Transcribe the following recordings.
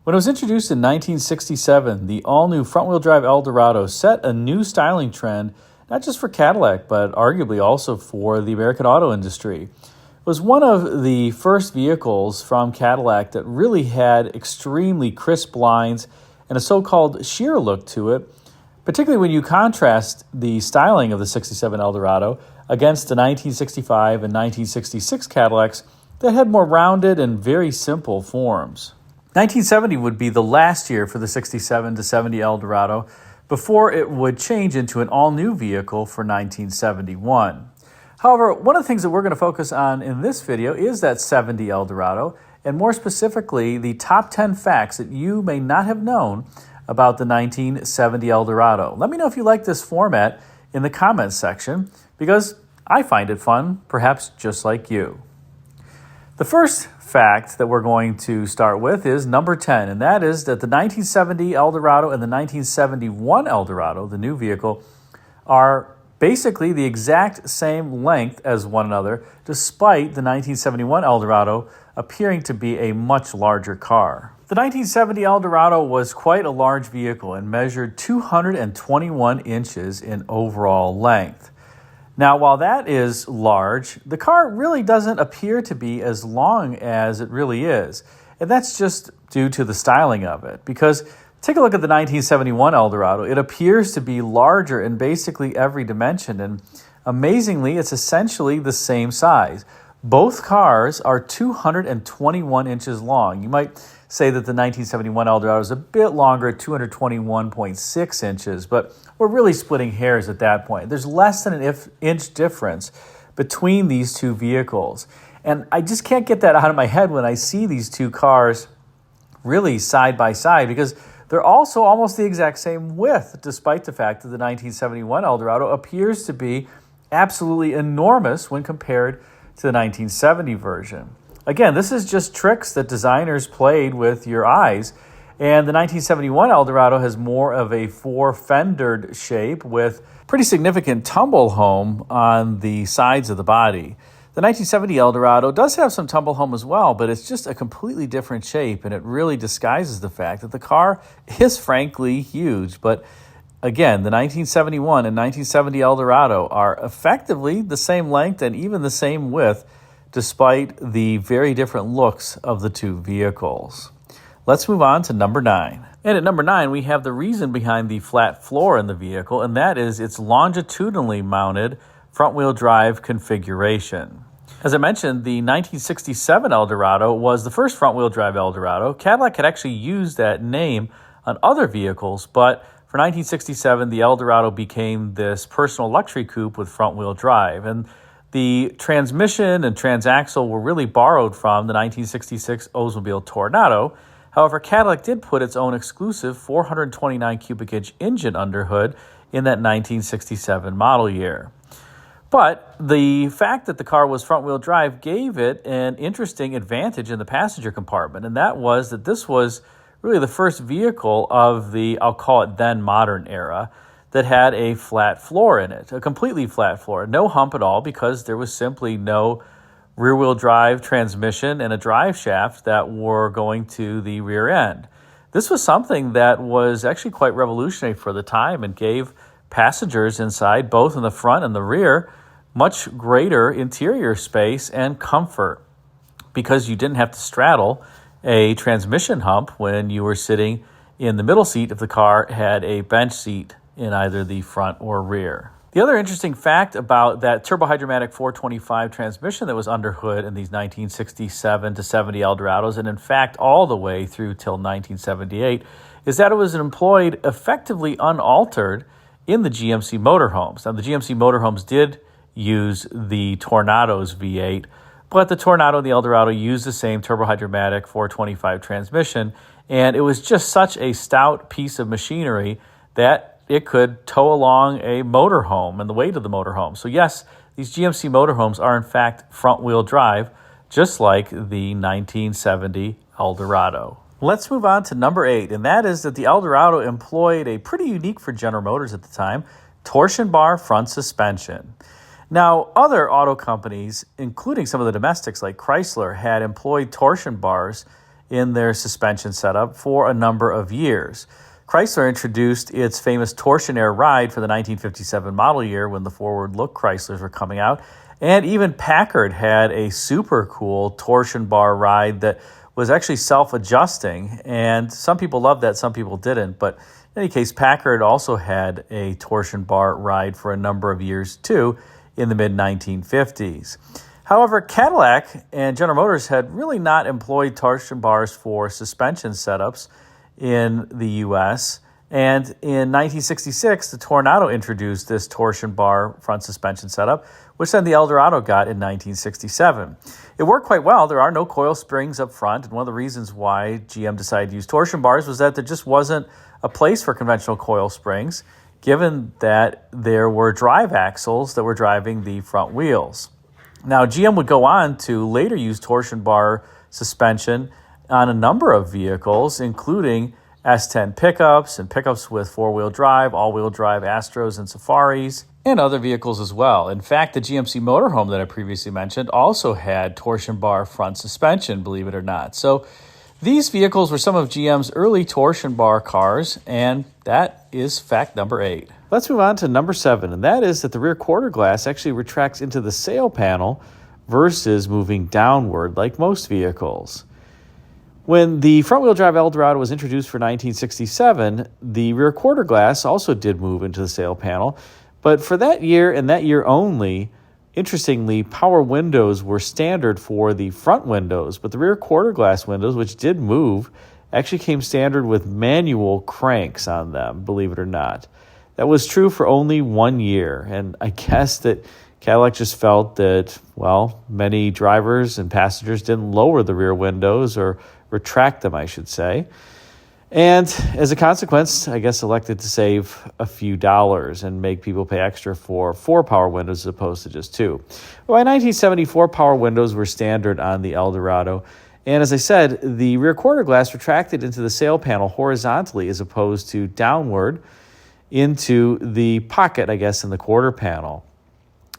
When it was introduced in 1967, the all-new front-wheel drive Eldorado set a new styling trend, not just for Cadillac, but arguably also for the American auto industry. It was one of the first vehicles from Cadillac that really had extremely crisp lines and a so-called sheer look to it, particularly when you contrast the styling of the 67 Eldorado against the 1965 and 1966 Cadillacs that had more rounded and very simple forms. 1970 would be the last year for the 67 to 70 Eldorado before it would change into an all-new vehicle for 1971. However, one of the things that we're going to focus on in this video is that 70 Eldorado, and more specifically, the top 10 facts that you may not have known about the 1970 Eldorado. Let me know if you like this format in the comments section, because I find it fun, perhaps just like you. The first fact that we're going to start with is number 10, and that is that the 1970 Eldorado and the 1971 Eldorado, the new vehicle, are basically the exact same length as one another, despite the 1971 Eldorado appearing to be a much larger car. The 1970 Eldorado was quite a large vehicle and measured 221 inches in overall length. Now, while that is large, the car really doesn't appear to be as long as it really is. And that's just due to the styling of it, because take a look at the 1971 Eldorado. It appears to be larger in basically every dimension, and amazingly, it's essentially the same size. Both cars are 221 inches long. You might say that the 1971 Eldorado is a bit longer at 221.6 inches, but we're really splitting hairs at that point. There's less than an inch difference between these two vehicles. And I just can't get that out of my head when I see these two cars really side by side, because they're also almost the exact same width, despite the fact that the 1971 Eldorado appears to be absolutely enormous when compared to the 1970 version. Again, this is just tricks that designers played with your eyes, and the 1971 Eldorado has more of a four-fendered shape with pretty significant tumble home on the sides of the body. The 1970 Eldorado does have some tumble home as well, but it's just a completely different shape, and it really disguises the fact that the car is frankly huge. But again, the 1971 and 1970 Eldorado are effectively the same length and even the same width, despite the very different looks of the two vehicles. Let's move on to number 9. And at number 9, we have the reason behind the flat floor in the vehicle, and that is its longitudinally mounted front-wheel drive configuration. As I mentioned, the 1967 Eldorado was the first front-wheel drive Eldorado. Cadillac had actually used that name on other vehicles, but for 1967, the Eldorado became this personal luxury coupe with front-wheel drive. And the transmission and transaxle were really borrowed from the 1966 Oldsmobile Tornado. However, Cadillac did put its own exclusive 429 cubic inch engine under hood in that 1967 model year. But the fact that the car was front-wheel drive gave it an interesting advantage in the passenger compartment, and that was that this was really the first vehicle of the, I'll call it then modern era, that had a flat floor in it, a completely flat floor. No hump at all, because there was simply no rear-wheel drive transmission and a drive shaft that were going to the rear end. This was something that was actually quite revolutionary for the time and gave passengers inside, both in the front and the rear, much greater interior space and comfort, because you didn't have to straddle a transmission hump when you were sitting in the middle seat if the car had a bench seat in either the front or rear. The other interesting fact about that turbohydromatic 425 transmission that was under hood in these 1967 to 70 Eldorados, and in fact all the way through till 1978, is that it was employed effectively unaltered in the GMC motorhomes. Now, the GMC motorhomes did use the Tornado's V8, but the Tornado and the Eldorado used the same turbohydromatic 425 transmission, and it was just such a stout piece of machinery that it could tow along a motorhome and the weight of the motorhome. So yes, these GMC motorhomes are in fact front-wheel drive, just like the 1970 Eldorado. Let's move on to number 8, and that is that the Eldorado employed a pretty unique for General Motors at the time, torsion bar front suspension. Now, other auto companies, including some of the domestics like Chrysler, had employed torsion bars in their suspension setup for a number of years. Chrysler introduced its famous torsion air ride for the 1957 model year when the forward-look Chryslers were coming out. And even Packard had a super cool torsion bar ride that was actually self-adjusting. And some people loved that, some people didn't. But in any case, Packard also had a torsion bar ride for a number of years too in the mid-1950s. However, Cadillac and General Motors had really not employed torsion bars for suspension setups in the U.S., and in 1966, the Tornado introduced this torsion bar front suspension setup, which then the Eldorado got in 1967. It worked quite well. There are no coil springs up front, and one of the reasons why GM decided to use torsion bars was that there just wasn't a place for conventional coil springs, given that there were drive axles that were driving the front wheels. Now, GM would go on to later use torsion bar suspension on a number of vehicles, including S10 pickups and pickups with four-wheel drive, all-wheel drive Astros and Safaris, and other vehicles as well. In fact, the GMC motorhome that I previously mentioned also had torsion bar front suspension, believe it or not. So these vehicles were some of GM's early torsion bar cars, and that is fact number 8. Let's move on to number 7, and that is that the rear quarter glass actually retracts into the sail panel versus moving downward like most vehicles. When the front-wheel drive Eldorado was introduced for 1967, the rear quarter glass also did move into the sail panel, but for that year and that year only, interestingly, power windows were standard for the front windows, but the rear quarter glass windows, which did move, actually came standard with manual cranks on them, believe it or not. That was true for only 1 year, and I guess that Cadillac just felt that, well, many drivers and passengers didn't lower the rear windows or retract them, I should say. And as a consequence, I guess elected to save a few dollars and make people pay extra for 4 power windows as opposed to just 2. By 1974, power windows were standard on the Eldorado. And as I said, the rear quarter glass retracted into the sail panel horizontally as opposed to downward into the pocket, I guess, in the quarter panel.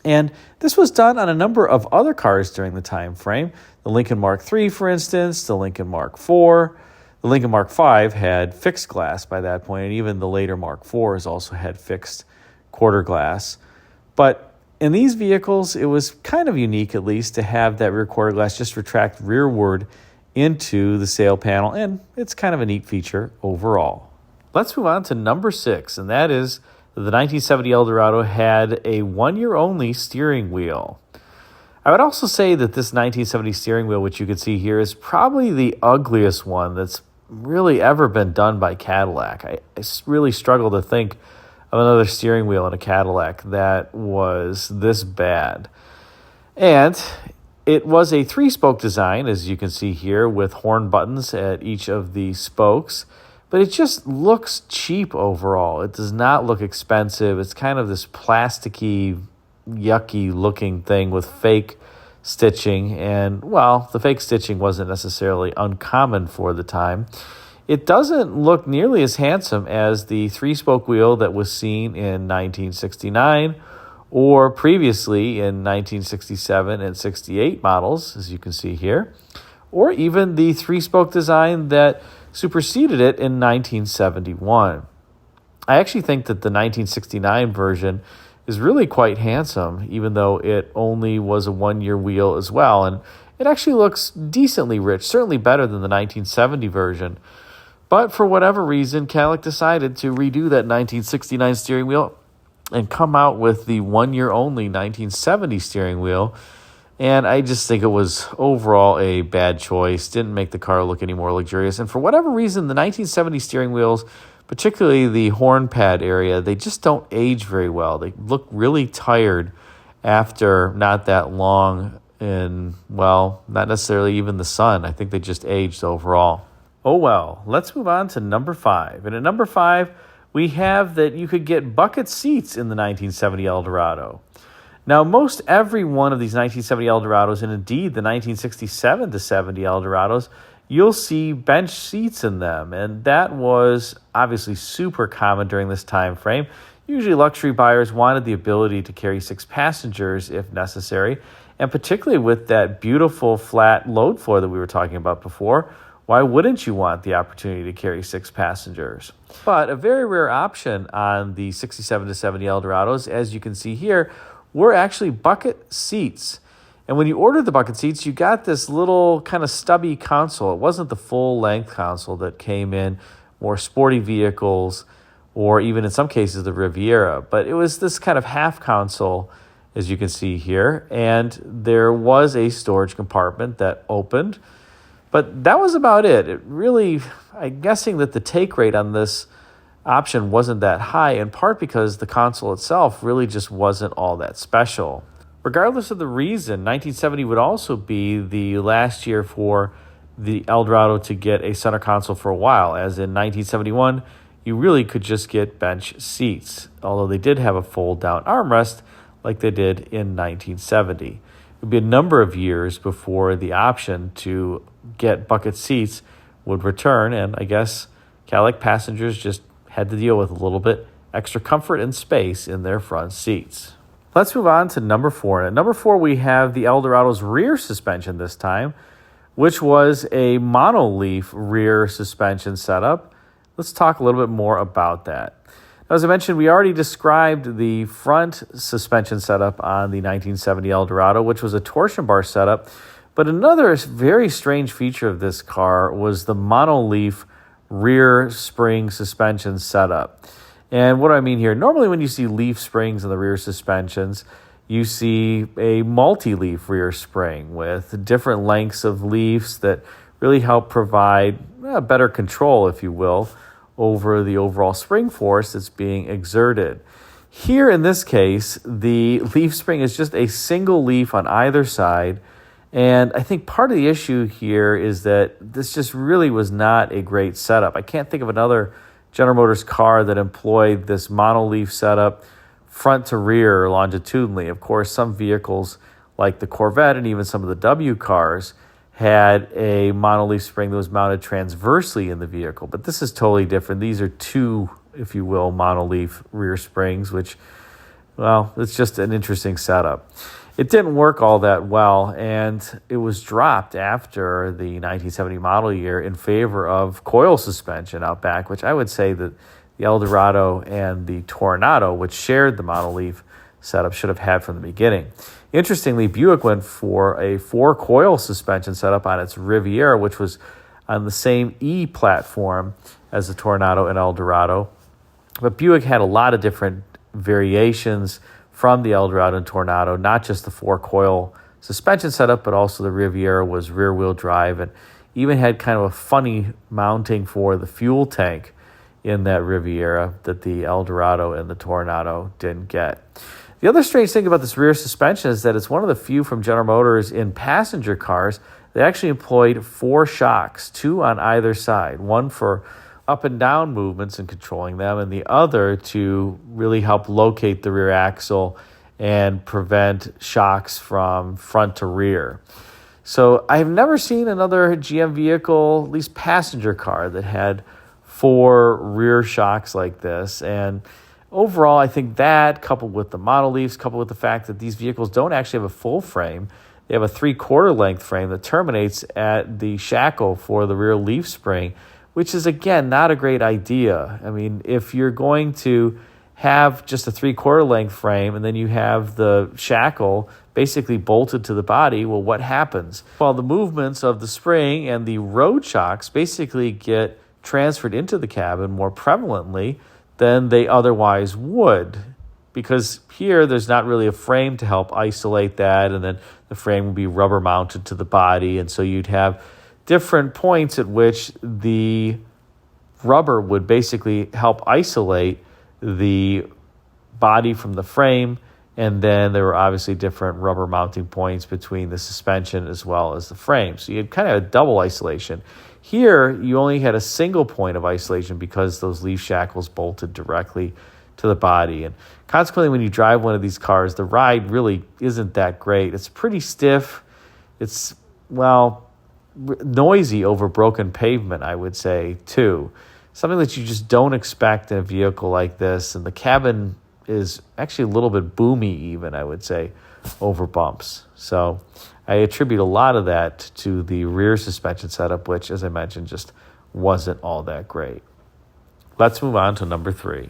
And this was done on a number of other cars during the time frame. The Lincoln Mark III, for instance, the Lincoln Mark IV. The Lincoln Mark V had fixed glass by that point, and even the later Mark IVs also had fixed quarter glass. But in these vehicles, it was kind of unique, at least, to have that rear quarter glass just retract rearward into the sail panel, and it's kind of a neat feature overall. Let's move on to number 6, and that is the 1970 Eldorado had a 1-year-only steering wheel. I would also say that this 1970 steering wheel, which you can see here, is probably the ugliest one that's really ever been done by Cadillac. I really struggle to think of another steering wheel in a Cadillac that was this bad. And it was a 3-spoke design, as you can see here, with horn buttons at each of the spokes. But it just looks cheap overall. It does not look expensive. It's kind of this plasticky, yucky looking thing with fake stitching. And, well, the fake stitching wasn't necessarily uncommon for the time. It doesn't look nearly as handsome as the 3-spoke wheel that was seen in 1969 or previously in 1967 and 68 models, as you can see here, or even the 3-spoke design that superseded it in 1971. I actually think that the 1969 version is really quite handsome, even though it only was a 1-year wheel as well. And it actually looks decently rich, certainly better than the 1970 version. But for whatever reason, Cadillac decided to redo that 1969 steering wheel and come out with the 1-year-only 1970 steering wheel. And I just think it was overall a bad choice. Didn't make the car look any more luxurious. And for whatever reason, the 1970 steering wheels, particularly the horn pad area, they just don't age very well. They look really tired after not that long in, well, not necessarily even the sun. I think they just aged overall. Oh well, let's move on to number 5. And at number 5, we have that you could get bucket seats in the 1970 Eldorado. Now, most every one of these 1970 Eldorados, and indeed the 1967 to 70 Eldorados, you'll see bench seats in them, and that was obviously super common during this time frame. Usually luxury buyers wanted the ability to carry 6 passengers if necessary, and particularly with that beautiful flat load floor that we were talking about before, why wouldn't you want the opportunity to carry 6 passengers? But a very rare option on the 67 to 70 Eldorados, as you can see here, were actually bucket seats. And when you ordered the bucket seats, you got this little kind of stubby console. It wasn't the full-length console that came in more sporty vehicles, or even in some cases the Riviera. But it was this kind of half console, as you can see here. And there was a storage compartment that opened. But that was about it. It really, I'm guessing that the take rate on this option wasn't that high, in part because the console itself really just wasn't all that special. Regardless of the reason, 1970 would also be the last year for the Eldorado to get a center console for a while, as in 1971, you really could just get bench seats, although they did have a fold-down armrest like they did in 1970. It would be a number of years before the option to get bucket seats would return, and I guess Cadillac passengers just had to deal with a little bit extra comfort and space in their front seats. Let's move on to number 4. And at number 4, we have the Eldorado's rear suspension this time, which was a monoleaf rear suspension setup. Let's talk a little bit more about that. Now, as I mentioned, we already described the front suspension setup on the 1970 Eldorado, which was a torsion bar setup. But another very strange feature of this car was the monoleaf rear spring suspension setup. And what do I mean here? Normally when you see leaf springs in the rear suspensions, you see a multi-leaf rear spring with different lengths of leaves that really help provide better control, if you will, over the overall spring force that's being exerted. Here in this case, the leaf spring is just a single leaf on either side. And I think part of the issue here is that this just really was not a great setup. I can't think of another General Motors car that employed this monoleaf setup front to rear longitudinally. Of course, some vehicles like the Corvette and even some of the W cars had a monoleaf spring that was mounted transversely in the vehicle. But this is totally different. These are 2, if you will, monoleaf rear springs, which, well, it's just an interesting setup. It didn't work all that well, and it was dropped after the 1970 model year in favor of coil suspension out back, which I would say that the Eldorado and the Dorado, which shared the monoleaf setup, should have had from the beginning. Interestingly, Buick went for a 4-coil suspension setup on its Riviera, which was on the same E platform as the Dorado and Eldorado. But Buick had a lot of different variations from the Eldorado and Dorado, not just the 4-coil suspension setup, but also the Riviera was rear-wheel drive and even had kind of a funny mounting for the fuel tank in that Riviera that the Eldorado and the Dorado didn't get. The other strange thing about this rear suspension is that it's one of the few from General Motors in passenger cars that actually employed 4 shocks, 2 on either side, one for up and down movements and controlling them, and the other to really help locate the rear axle and prevent shocks from front to rear. So I've never seen another GM vehicle, at least passenger car, that had 4 rear shocks like this. And overall, I think that, coupled with the monoleafs, coupled with the fact that these vehicles don't actually have a full frame, they have a 3/4 length frame that terminates at the shackle for the rear leaf spring, which is, again, not a great idea. I mean, if you're going to have just a 3/4 length frame and then you have the shackle basically bolted to the body, well, what happens? Well, the movements of the spring and the road shocks basically get transferred into the cabin more prevalently than they otherwise would, because here there's not really a frame to help isolate that, and then the frame will be rubber mounted to the body, and so you'd have different points at which the rubber would basically help isolate the body from the frame, and then there were obviously different rubber mounting points between the suspension as well as the frame. So you had kind of a double isolation. Here, you only had a single point of isolation because those leaf shackles bolted directly to the body. And consequently, when you drive one of these cars, the ride really isn't that great. It's pretty stiff. It's, well, noisy over broken pavement, I would say, too. Something that you just don't expect in a vehicle like this. And the cabin is actually a little bit boomy even, I would say, over bumps. So I attribute a lot of that to the rear suspension setup, which, as I mentioned, just wasn't all that great. Let's move on to number 3.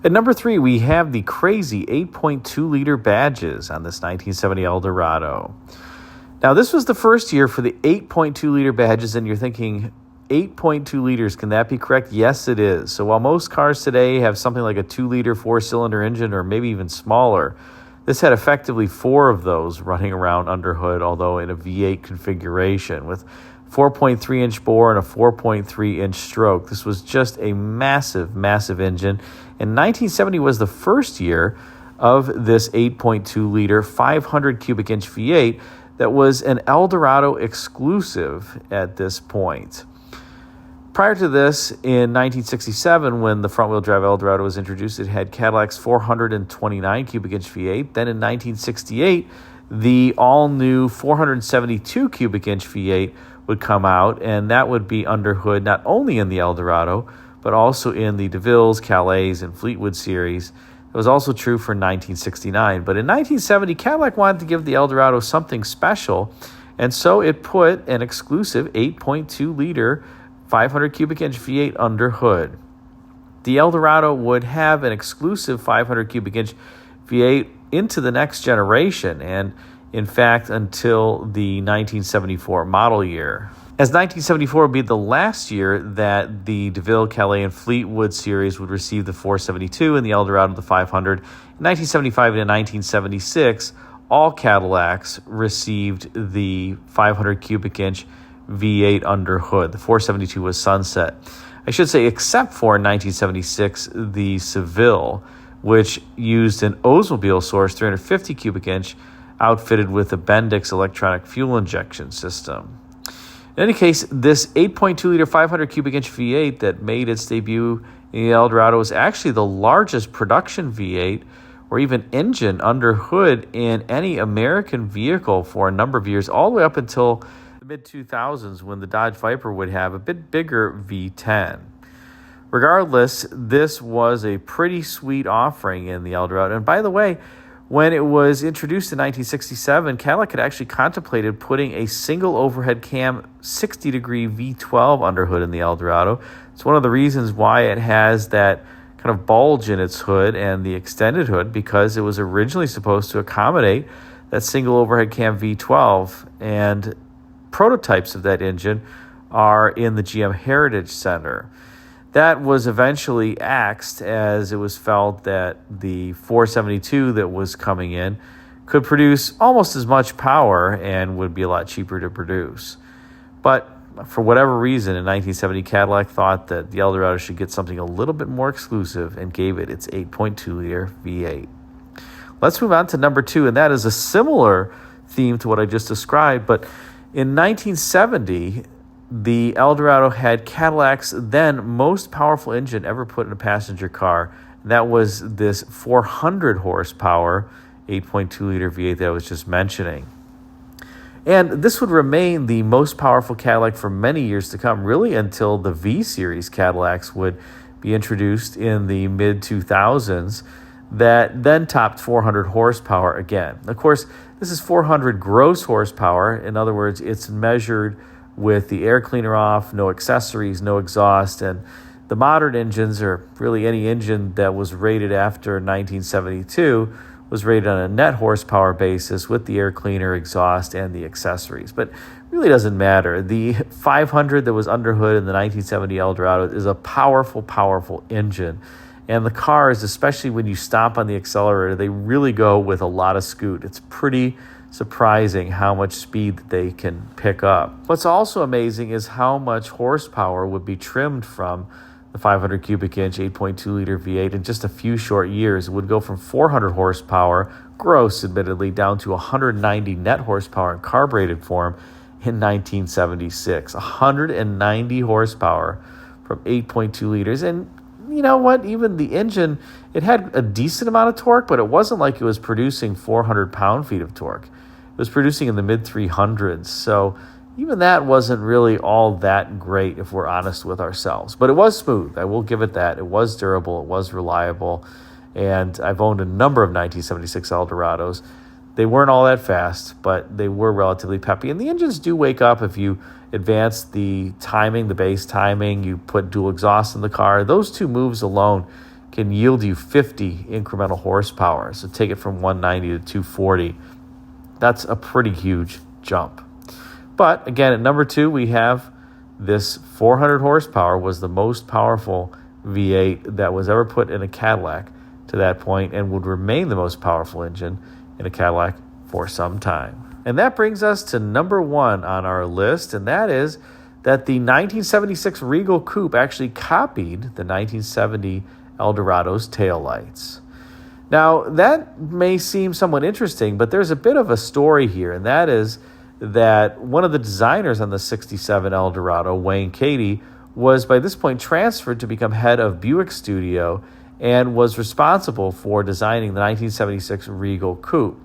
At number 3, we have the crazy 8.2-liter badges on this 1970 Eldorado. Now, this was the first year for the 8.2-liter badges, and you're thinking, 8.2 liters, can that be correct? Yes, it is. So while most cars today have something like a 2-liter 4-cylinder engine or maybe even smaller, this had effectively 4 of those running around under hood, although in a V8 configuration with 4.3-inch bore and a 4.3-inch stroke. This was just a massive, massive engine. And 1970 was the first year of this 8.2-liter 500 cubic inch V8 that was an Eldorado exclusive at this point. Prior to this, in 1967, when the front-wheel drive Eldorado was introduced, it had Cadillac's 429 cubic inch V8. Then in 1968, the all-new 472 cubic inch V8 would come out, and that would be under hood not only in the Eldorado, but also in the DeVille's, Calais, and Fleetwood series. It was also true for 1969. But in 1970, Cadillac wanted to give the Eldorado something special, and so it put an exclusive 8.2-liter 500 cubic inch V8 under hood. The Eldorado would have an exclusive 500 cubic inch V8 into the next generation, and in fact until the 1974 model year. As 1974 would be the last year that the DeVille, Calais, and Fleetwood series would receive the 472 and the Eldorado the 500. In 1975 and 1976, all Cadillacs received the 500 cubic inch V8 under hood. The 472 was sunset. I should say, except for in 1976, the Seville, which used an Oldsmobile source 350 cubic inch outfitted with a Bendix electronic fuel injection system. In any case, this 8.2-liter 500 cubic inch V8 that made its debut in the Eldorado was actually the largest production V8 or even engine under hood in any American vehicle for a number of years, all the way up until the mid-2000s when the Dodge Viper would have a bit bigger V10. Regardless, this was a pretty sweet offering in the Eldorado. And by the way, when it was introduced in 1967, Cadillac had actually contemplated putting a single overhead cam 60-degree V12 underhood in the Eldorado. It's one of the reasons why it has that kind of bulge in its hood and the extended hood, because it was originally supposed to accommodate that single overhead cam V12, and prototypes of that engine are in the GM Heritage Center. That was eventually axed as it was felt that the 472 that was coming in could produce almost as much power and would be a lot cheaper to produce. But for whatever reason, in 1970, Cadillac thought that the Eldorado should get something a little bit more exclusive and gave it its 8.2-liter V8. Let's move on to number 2, and that is a similar theme to what I just described. But in 1970, the Eldorado had Cadillac's then most powerful engine ever put in a passenger car. That was this 400 horsepower 8.2-liter V8 that I was just mentioning. And this would remain the most powerful Cadillac for many years to come, really until the V-Series Cadillacs would be introduced in the mid-2000s that then topped 400 horsepower again. Of course, this is 400 gross horsepower. In other words, it's measured with the air cleaner off, no accessories, no exhaust. And the modern engines, or really any engine that was rated after 1972, was rated on a net horsepower basis with the air cleaner, exhaust, and the accessories. But really doesn't matter. The 500 that was under hood in the 1970 Eldorado is a powerful, powerful engine. And the cars, especially when you stomp on the accelerator, they really go with a lot of scoot. It's pretty surprising how much speed that they can pick up. What's also amazing is how much horsepower would be trimmed from the 500 cubic inch 8.2-liter V8 in just a few short years. It would go from 400 horsepower, gross admittedly, down to 190 net horsepower in carbureted form in 1976. 190 horsepower from 8.2 liters. And you know what? Even the engine, it had a decent amount of torque, but it wasn't like it was producing 400 pound-feet of torque. It was producing in the mid-300s. So even that wasn't really all that great, if we're honest with ourselves. But it was smooth. I will give it that. It was durable. It was reliable. And I've owned a number of 1976 Eldorados They weren't all that fast, but they were relatively peppy. And the engines do wake up if you advance the timing, the base timing, you put dual exhaust in the car. Those two moves alone can yield you 50 incremental horsepower. So take it from 190 to 240. That's a pretty huge jump. But again, at number 2, we have this 400 horsepower was the most powerful V8 that was ever put in a Cadillac to that point and would remain the most powerful engine in a Cadillac for some time. And that brings us to number 1 on our list, and that is that the 1976 Regal Coupe actually copied the 1970 Eldorado's taillights. Now, that may seem somewhat interesting, but there's a bit of a story here, and that is that one of the designers on the 67 Eldorado, Wayne Cady, was by this point transferred to become head of Buick Studio and was responsible for designing the 1976 Regal Coupe.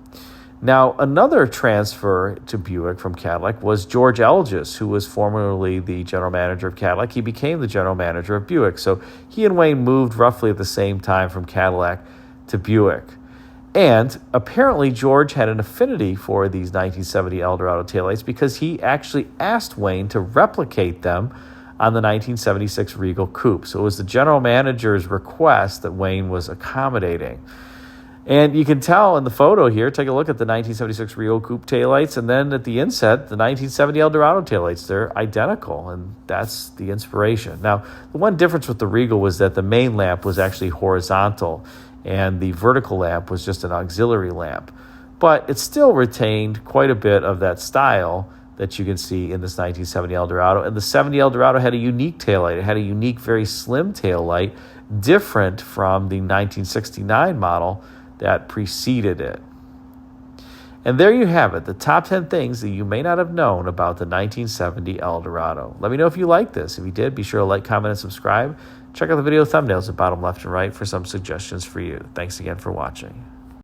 Now, another transfer to Buick from Cadillac was George Elgis, who was formerly the general manager of Cadillac. He became the general manager of Buick. So he and Wayne moved roughly at the same time from Cadillac to Buick. And apparently George had an affinity for these 1970 Eldorado taillights because he actually asked Wayne to replicate them on the 1976 Regal Coupe. So it was the general manager's request that Wayne was accommodating. And you can tell in the photo here, take a look at the 1976 Regal Coupe taillights, and then at the inset, the 1970 Eldorado taillights. They're identical, and that's the inspiration. Now, the one difference with the Regal was that the main lamp was actually horizontal, and the vertical lamp was just an auxiliary lamp. But it still retained quite a bit of that style that you can see in this 1970 Eldorado. And the 70 Eldorado had a unique taillight. It had a unique, very slim taillight, different from the 1969 model that preceded it. And there you have it, the top 10 things that you may not have known about the 1970 Eldorado. Let me know if you like this. If you did, be sure to like, comment, and subscribe. Check out the video thumbnails at bottom left and right for some suggestions for you. Thanks again for watching.